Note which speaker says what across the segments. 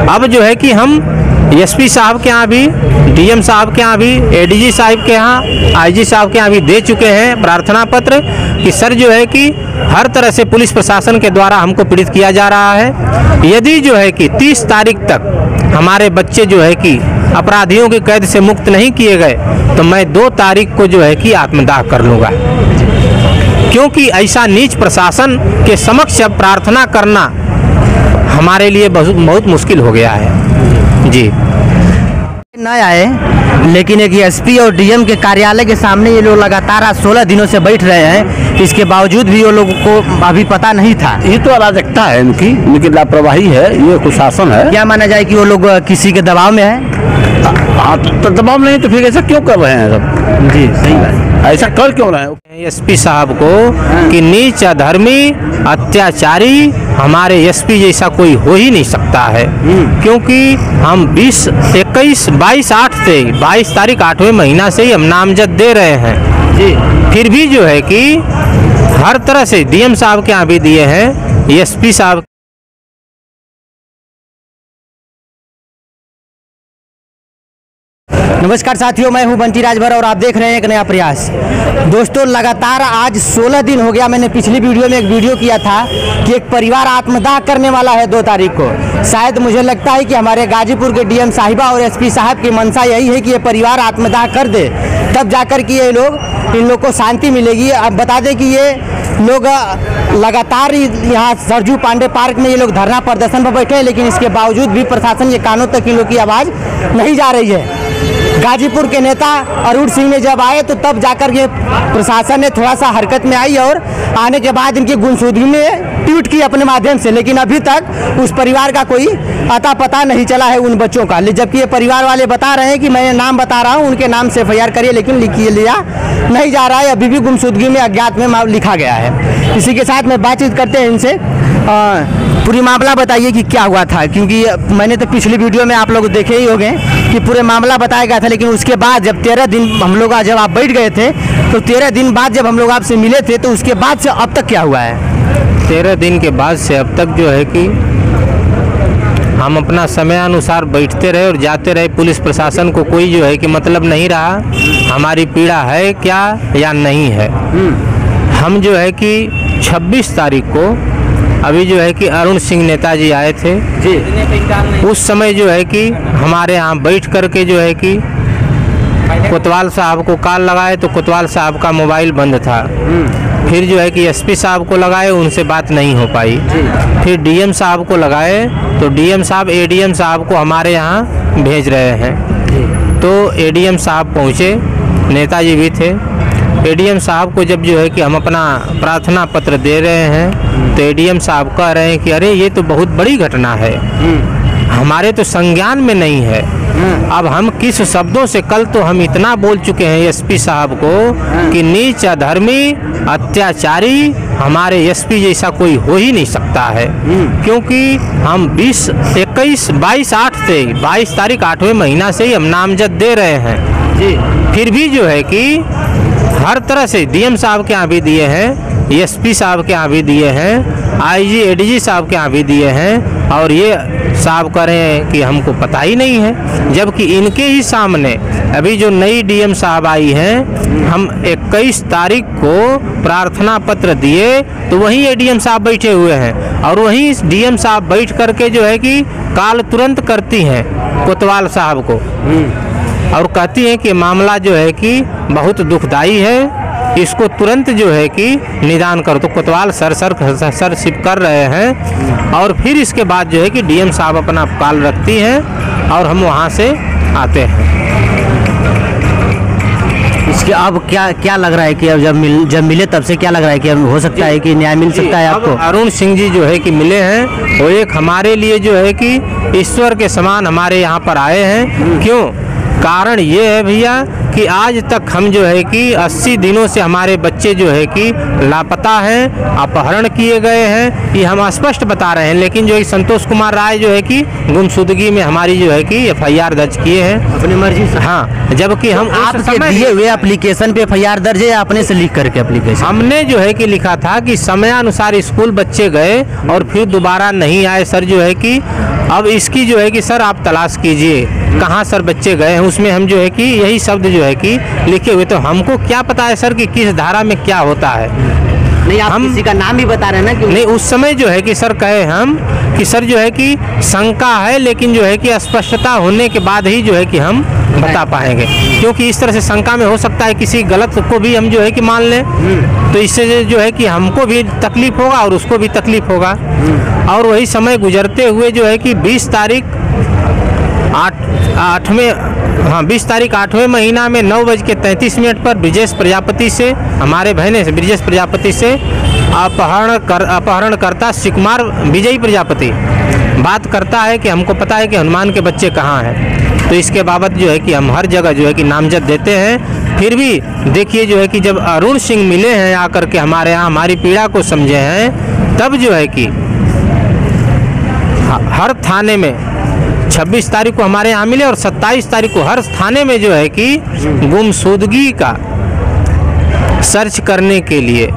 Speaker 1: अब जो है कि हम एसपी साहब के यहाँ भी, डीएम साहब के यहाँ भी, एडीजी साहब के यहाँ, आईजी साहब के यहाँ भी दे चुके हैं प्रार्थना पत्र कि सर जो है कि हर तरह से पुलिस प्रशासन के द्वारा हमको पीड़ित किया जा रहा है। यदि जो है कि 30 तारीख तक हमारे बच्चे जो है कि अपराधियों की कैद से मुक्त नहीं किए गए तो मैं 2 तारीख को जो है कि आत्मदाह कर लूँगा, क्योंकि ऐसा नीच प्रशासन के समक्ष प्रार्थना करना हमारे लिए बहुत मुश्किल हो गया है जी।
Speaker 2: न आए, लेकिन एक एसपी और डीएम के कार्यालय के सामने ये लोग लगातार आज 16 दिनों से बैठ रहे हैं। इसके बावजूद भी वो लोगों को अभी पता नहीं था।
Speaker 3: ये तो अराजकता है, इनकी लापरवाही है, ये कुशासन है।
Speaker 2: क्या माना जाए कि वो लोग किसी के दबाव में है?
Speaker 3: तो दबाव नहीं तो फिर ऐसा क्यों कर रहे हैं सब?
Speaker 2: जी सही बात,
Speaker 3: ऐसा कर क्यों रहे हैं?
Speaker 1: एसपी साहब को कि नीच अधर्मी अत्याचारी हमारे एसपी जैसा कोई हो ही नहीं सकता है, क्योंकि हम 20, 21, 22 तारीख 8वें महीना से ही हम नामजद दे रहे हैं जी। फिर भी जो है कि हर तरह से डीएम साहब के यहाँ भी दिए हैं, एसपी साहब।
Speaker 2: नमस्कार साथियों, मैं हूं बंटी राजभर और आप देख रहे हैं एक नया प्रयास। दोस्तों लगातार आज 16 दिन हो गया। मैंने पिछली वीडियो में एक वीडियो किया था कि एक परिवार आत्मदाह करने वाला है 2 तारीख को। शायद मुझे लगता है कि हमारे गाजीपुर के डीएम साहिबा और एसपी साहब की मंशा यही है कि ये परिवार आत्मदाह कर दे, तब जाकर कि ये लोग इन लोग को शांति मिलेगी। अब बता दें कि ये लोग लगातार यहाँ सरजू पांडे पार्क में ये लोग धरना प्रदर्शन पर बैठे हैं, लेकिन इसके बावजूद भी प्रशासन के कानों तक इन लोग की आवाज़ नहीं जा रही है। गाजीपुर के नेता अरुण सिंह ने जब आए तो तब जाकर के प्रशासन ने थोड़ा सा हरकत में आई और आने के बाद इनकी गुमशुदगी में ट्वीट की अपने माध्यम से, लेकिन अभी तक उस परिवार का कोई अता पता नहीं चला है उन बच्चों का। जबकि ये परिवार वाले बता रहे हैं कि मैं नाम बता रहा हूँ, उनके नाम से FIR करिए, लेकिन लिया नहीं जा रहा है। अभी भी गुमशुदगी में अज्ञात में लिखा गया है। इसी के साथ में बातचीत करते हैं इनसे। पूरी मामला बताइए कि क्या हुआ था, क्योंकि मैंने तो पिछली वीडियो में आप लोग देखे ही होंगे कि पूरे मामला बताया गया था, लेकिन उसके बाद जब 13 दिन हम लोग जब आप बैठ गए थे तो 13 दिन बाद जब हम लोग आपसे मिले थे तो उसके बाद से अब तक क्या हुआ है?
Speaker 1: 13 दिन के बाद से अब तक जो है कि हम अपना समय अनुसार बैठते रहे और जाते रहे। पुलिस प्रशासन को कोई जो है कि मतलब नहीं रहा हमारी पीड़ा है क्या या नहीं है। हम जो है कि 26 तारीख को अभी जो है कि अरुण सिंह नेताजी आए थे जी, उस समय जो है कि हमारे यहाँ बैठ करके जो है कि कोतवाल साहब को कॉल लगाए तो कोतवाल साहब का मोबाइल बंद था। फिर जो है कि एसपी साहब को लगाए, उनसे बात नहीं हो पाई। फिर डीएम साहब को लगाए तो डीएम साहब एडीएम साहब को हमारे यहाँ भेज रहे हैं। तो एडीएम साहब पहुँचे, नेताजी भी थे। एडीएम साहब को जब जो है कि हम अपना प्रार्थना पत्र दे रहे हैं तो एडीएम साहब कह रहे हैं कि अरे ये तो बहुत बड़ी घटना है, हमारे तो संज्ञान में नहीं है। अब हम किस शब्दों से, कल तो हम इतना बोल चुके हैं एसपी साहब को कि नीच अधर्मी अत्याचारी हमारे एसपी जैसा कोई हो ही नहीं सकता है, क्योंकि हम 20, 21, 22 तारीख 8वें महीना से ही हम नामजद दे रहे हैं जी। फिर भी जो है कि हर तरह से डीएम साहब के यहाँ भी दिए हैं, एसपी साहब के यहाँ भी दिए हैं, आईजी एडीजी साहब के यहाँ भी दिए हैं, और ये साहब कह रहे हैं कि हमको पता ही नहीं है। जबकि इनके ही सामने अभी जो नई डीएम साहब आई हैं, हम 21 तारीख को प्रार्थना पत्र दिए तो वहीं एडीएम साहब बैठे हुए हैं और वहीं डीएम साहब बैठ करके जो है कि कॉल तुरंत करती हैं कोतवाल साहब को और कहती हैं कि मामला जो है कि बहुत दुखदाई है, इसको तुरंत जो है कि निदान करो। तो कोतवाल सर सिप कर रहे हैं और फिर इसके बाद जो है कि डीएम साहब अपना कॉल रखती हैं और हम वहाँ से आते हैं।
Speaker 2: इसके अब क्या लग रहा है कि अब जब मिले तब से क्या लग रहा है कि अब हो सकता है कि न्याय मिल सकता है आपको?
Speaker 1: अरुण सिंह जी जो है कि मिले हैं, वो एक हमारे लिए जो है कि ईश्वर के समान हमारे यहाँ पर आए हैं। क्यों? कारण ये है भैया कि आज तक हम जो है कि 80 दिनों से हमारे बच्चे जो है कि लापता हैं, अपहरण किए गए हैं, ये हम स्पष्ट बता रहे हैं। लेकिन जो है संतोष कुमार राय जो है कि गुमशुदगी में हमारी जो है कि FIR दर्ज किए हैं
Speaker 2: अपनी मर्जी से।
Speaker 1: हाँ, जबकि हम
Speaker 2: आपके दिए हुए एप्लीकेशन पे FIR दर्ज है या अपने से लिख करके एप्लीकेशन?
Speaker 1: हमने जो है कि लिखा था कि समयानुसार स्कूल बच्चे गए और फिर दोबारा नहीं आए सर, जो है कि अब इसकी जो है कि सर आप तलाश कीजिए कहाँ सर बच्चे गए हैं। उसमें हम जो है कि यही शब्द जो है कि लिखे हुए, तो हमको क्या पता है सर कि किस धारा में क्या होता है।
Speaker 2: नहीं, आप किसी का नाम भी बता रहे हैं ना कि
Speaker 1: नहीं, उस समय जो है कि सर कहे हम कि सर जो है कि शंका है, लेकिन जो है कि स्पष्टता होने के बाद ही जो है कि हम बता पाएंगे, क्योंकि इस तरह से शंका में हो सकता है किसी गलत को भी हम जो है कि मान लें, तो इससे जो है कि हमको भी तकलीफ होगा और उसको भी तकलीफ होगा। और वही समय गुजरते हुए जो है कि 20 तारीख 8वें महीना में 9:33 पर ब्रिजेश प्रजापति से, हमारे बहने से ब्रिजेश प्रजापति से अपहरणकर्ता शिवकुमार विजयी प्रजापति बात करता है कि हमको पता है कि हनुमान के बच्चे कहाँ हैं। तो इसके बाबत जो है कि हम हर जगह जो है कि नामजद देते हैं। फिर भी देखिए जो है कि जब अरुण सिंह मिले हैं आकर के हमारे यहाँ, हमारी पीड़ा को समझे हैं, तब जो है कि हर थाने में 26 तारीख को हमारे यहाँ मिले और 27 तारीख को हर थाने में जो है कि गुमशुदगी का सर्च करने के लिए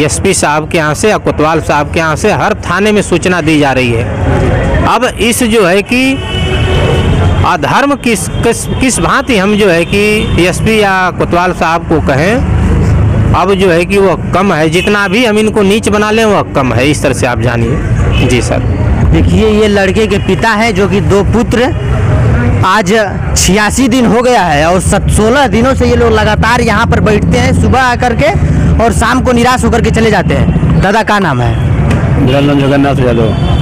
Speaker 1: SP साहब के यहाँ से या कोतवाल साहब के यहाँ से हर थाने में सूचना दी जा रही है। अब इस जो है कि अधर्म किस भांति हम जो है कि SP या कोतवाल साहब को कहें, अब जो है कि वह कम है, जितना भी हम इनको नीच बना लें वह कम है, इस तरह से आप जानिए। जी सर।
Speaker 2: देखिए, ये लड़के के पिता हैं जो कि 2 पुत्र, आज 86 दिन हो गया है और 16 दिनों से ये लोग लगातार यहाँ पर बैठते हैं, सुबह आकर के और शाम को निराश होकर के चले जाते हैं। दादा का नाम है?
Speaker 3: मेरा नाम जगन्नाथ यादव।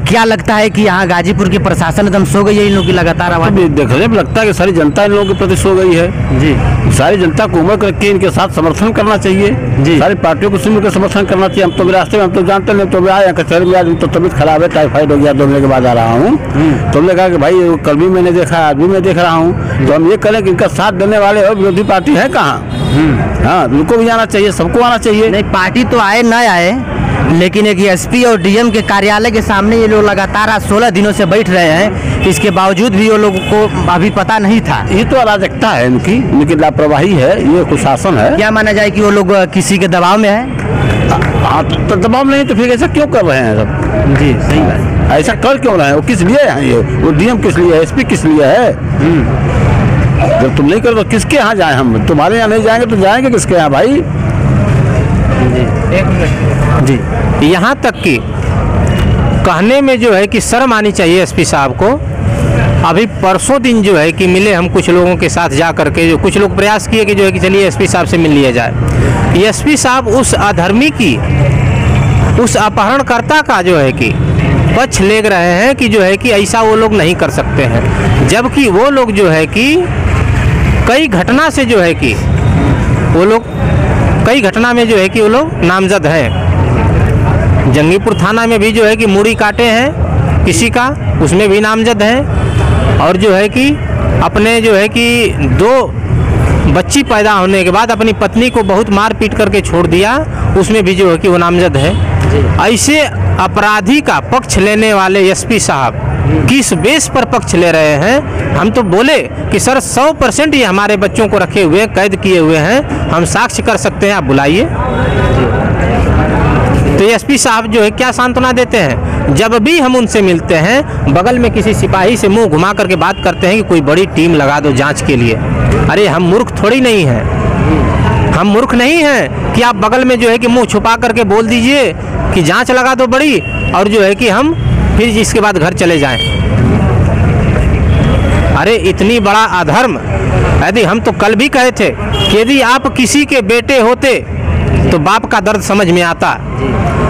Speaker 2: क्या लगता है कि यहाँ गाजीपुर की प्रशासन एकदम सो गई है इन लोगों की लगातार आवाज?
Speaker 3: देखने में लगता है कि सारी जनता इन लोगों के प्रति सो गई है जी। सारी जनता को उम्र करके इनके साथ समर्थन करना चाहिए जी। सारी पार्टियों को मिलकर समर्थन करना चाहिए। हम तो रास्ते में हम तो जानते नहीं, तो आए कचहरी में, आज तो तबीयत खराब है, टाइफाइड हो गया, 2 महीने के बाद आ रहा हूँ। तो हमने कहा कि भाई कल भी मैंने देखा, आज भी मैं देख रहा हूँ, तो हम ये करें कि इनका साथ देने वाले और विरोधी पार्टी है कहाँ? हाँ, उनको भी आना चाहिए, सबको आना चाहिए।
Speaker 2: नहीं, पार्टी तो आए न आए, लेकिन एक SP और DM के कार्यालय के सामने ये लोग लगातार आज 16 दिनों से बैठ रहे हैं, इसके बावजूद भी वो लोगों को अभी पता नहीं था।
Speaker 3: ये तो अराजकता है इनकी लापरवाही है, ये कुशासन है।
Speaker 2: क्या माना जाए कि वो लोग किसी के दबाव में है?
Speaker 3: हाँ, तो दबाव नहीं तो फिर ऐसा क्यों कर रहे हैं सब?
Speaker 2: जी सही बात।
Speaker 3: ऐसा कर क्यों रहे हैं? वो किस लिए है? ये वो DM किस लिए है? SP किस लिए है? जब तुम नहीं करो तो किसके यहाँ जाए? हम तुम्हारे यहाँ नहीं जाएंगे तो जाएंगे किसके यहाँ भाई?
Speaker 1: जी, यहाँ तक कि कहने में जो है कि शर्म आनी चाहिए SP साहब को। अभी परसों दिन जो है कि मिले हम कुछ लोगों के साथ जा करके, जो कुछ लोग प्रयास किए कि जो है कि चलिए SP साहब से मिल लिया जाए। SP साहब उस अधर्मी की, उस अपहरणकर्ता का जो है कि पक्ष ले रहे हैं कि जो है कि ऐसा वो लोग नहीं कर सकते हैं, जबकि वो लोग जो है कि कई घटना से जो है कि वो लोग कई घटना में जो है कि वो लोग नामजद हैं। जंगीपुर थाना में भी जो है कि मूड़ी काटे हैं किसी का, उसमें भी नामजद हैं। और जो है कि अपने जो है कि 2 बच्ची पैदा होने के बाद अपनी पत्नी को बहुत मार पीट करके छोड़ दिया, उसमें भी जो है कि वो नामजद है। ऐसे अपराधी का पक्ष लेने वाले SP साहब किस बेस पर पक्ष ले रहे हैं? हम तो बोले कि सर 100% ये हमारे बच्चों को रखे हुए, कैद किए हुए हैं, हम साक्ष्य कर सकते हैं, आप बुलाइए। तो SP साहब जो है क्या सांत्वना देते हैं? जब भी हम उनसे मिलते हैं, बगल में किसी सिपाही से मुंह घुमा करके बात करते हैं कि कोई बड़ी टीम लगा दो जांच के लिए। अरे हम मूर्ख थोड़ी नहीं हैं, हम मूर्ख नहीं हैं कि आप बगल में जो है कि मुंह छुपा करके बोल दीजिए कि जांच लगा दो बड़ी, और जो है कि हम फिर इसके बाद घर चले जाएं। अरे इतनी बड़ा अधर्म, यदि हम तो कल भी कहे थे कि यदि आप किसी के बेटे होते तो बाप का दर्द समझ में आता,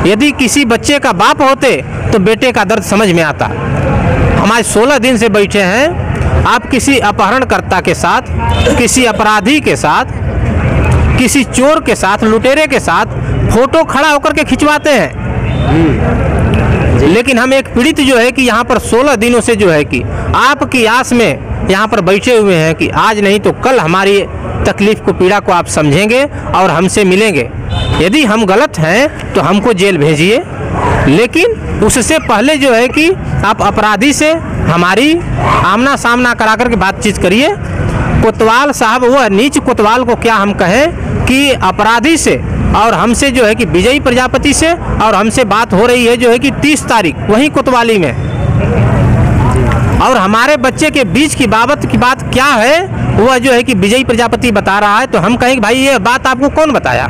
Speaker 1: यदि किसी बच्चे का बाप होते तो बेटे का दर्द समझ में आता। हम आज 16 दिन से बैठे हैं, आप किसी अपहरणकर्ता के साथ, किसी अपराधी के साथ, किसी चोर के साथ, लुटेरे के साथ फोटो खड़ा होकर के खिंचवाते हैं। लेकिन हम एक पीड़ित जो है कि यहाँ पर 16 दिनों से जो है कि आपकी आस में यहाँ पर बैठे हुए हैं कि आज नहीं तो कल हमारी तकलीफ को, पीड़ा को आप समझेंगे और हमसे मिलेंगे। यदि हम गलत हैं तो हमको जेल भेजिए, लेकिन उससे पहले जो है कि आप अपराधी से हमारी आमना सामना करा कर के बातचीत करिए। कोतवाल साहब, वो नीच कोतवाल को क्या हम कहें कि अपराधी से और हमसे जो है कि विजयी प्रजापति से और हमसे बात हो रही है जो है कि 30 तारीख वहीं कोतवाली में, और हमारे बच्चे के बीच की बाबत की बात क्या है वह जो है कि विजयी प्रजापति बता रहा है। तो हम कहें कि भाई ये बात आपको कौन बताया?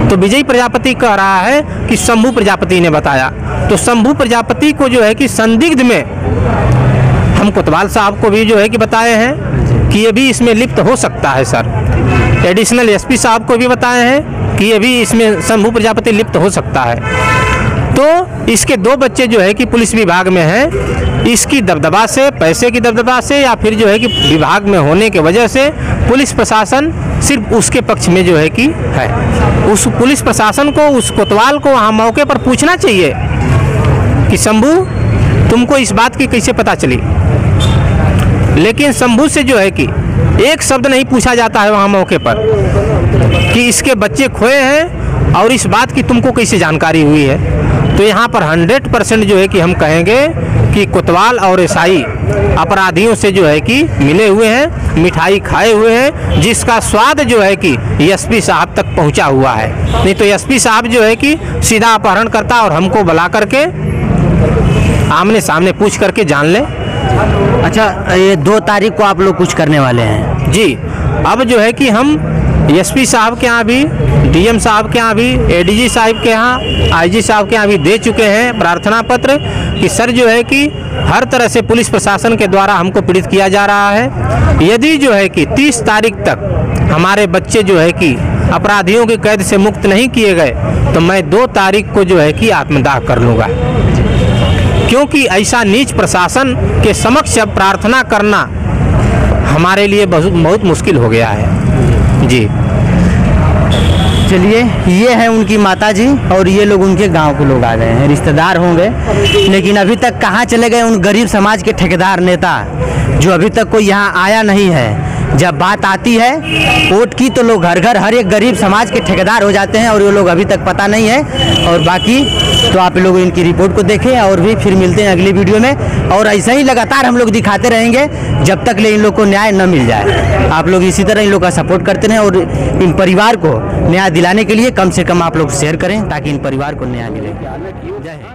Speaker 1: तो विजयी प्रजापति कह रहा है कि शंभू प्रजापति ने बताया। तो शंभू प्रजापति को जो है कि संदिग्ध में हम कोतवाल साहब को भी जो है कि बताए हैं कि ये भी इसमें लिप्त हो सकता है सर। एडिशनल एसपी साहब को भी बताए हैं कि ये भी इसमें शंभू प्रजापति लिप्त हो सकता है। तो इसके 2 बच्चे जो है कि पुलिस विभाग में हैं। इसकी दबदबा से, पैसे की दबदबा से, या फिर जो है कि विभाग में होने के वजह से पुलिस प्रशासन सिर्फ उसके पक्ष में जो है कि है। उस पुलिस प्रशासन को, उस कोतवाल को वहाँ मौके पर पूछना चाहिए कि शंभू तुमको इस बात की कैसे पता चली। लेकिन शंभू से जो है कि एक शब्द नहीं पूछा जाता है वहाँ मौके पर कि इसके बच्चे खोए हैं और इस बात की तुमको कैसे जानकारी हुई है। तो यहाँ पर 100% जो है कि हम कहेंगे कि कोतवाल और एसआई अपराधियों से जो है कि मिले हुए हैं, मिठाई खाए हुए हैं, जिसका स्वाद जो है कि एसपी साहब तक पहुँचा हुआ है। नहीं तो एसपी साहब जो है कि सीधा अपहरण करता और हमको बुला करके आमने सामने पूछ करके जान ले।
Speaker 2: अच्छा, ये 2 तारीख को आप लोग कुछ करने वाले हैं?
Speaker 1: जी, अब जो है कि हम एसपी साहब के यहाँ भी, डीएम साहब के यहाँ भी, एडीजी साहब के यहाँ, आईजी साहब के यहाँ भी दे चुके हैं प्रार्थना पत्र कि सर जो है कि हर तरह से पुलिस प्रशासन के द्वारा हमको पीड़ित किया जा रहा है। यदि जो है कि 30 तारीख तक हमारे बच्चे जो है कि अपराधियों की कैद से मुक्त नहीं किए गए तो मैं 2 तारीख को जो है कि आत्मदाह कर लूँगा, क्योंकि ऐसा नीच प्रशासन के समक्ष अब प्रार्थना करना हमारे लिए बहुत मुश्किल हो गया है। जी
Speaker 2: चलिए, ये हैं उनकी माताजी और ये लोग उनके गांव के लोग आ गए हैं, रिश्तेदार होंगे। लेकिन अभी तक कहाँ चले गए उन गरीब समाज के ठेकेदार नेता, जो अभी तक कोई यहाँ आया नहीं है। जब बात आती है वोट की तो लोग घर घर हर एक गरीब समाज के ठेकेदार हो जाते हैं और ये लोग अभी तक पता नहीं है। और बाकी तो आप लोग इनकी रिपोर्ट को देखें और भी फिर मिलते हैं अगली वीडियो में। और ऐसा ही लगातार हम लोग दिखाते रहेंगे जब तक ले इन लोग को न्याय न मिल जाए। आप लोग इसी तरह इन लोग का सपोर्ट करते रहें और इन परिवार को न्याय दिलाने के लिए कम से कम आप लोग शेयर करें ताकि इन परिवार को न्याय मिले। जय हिंद।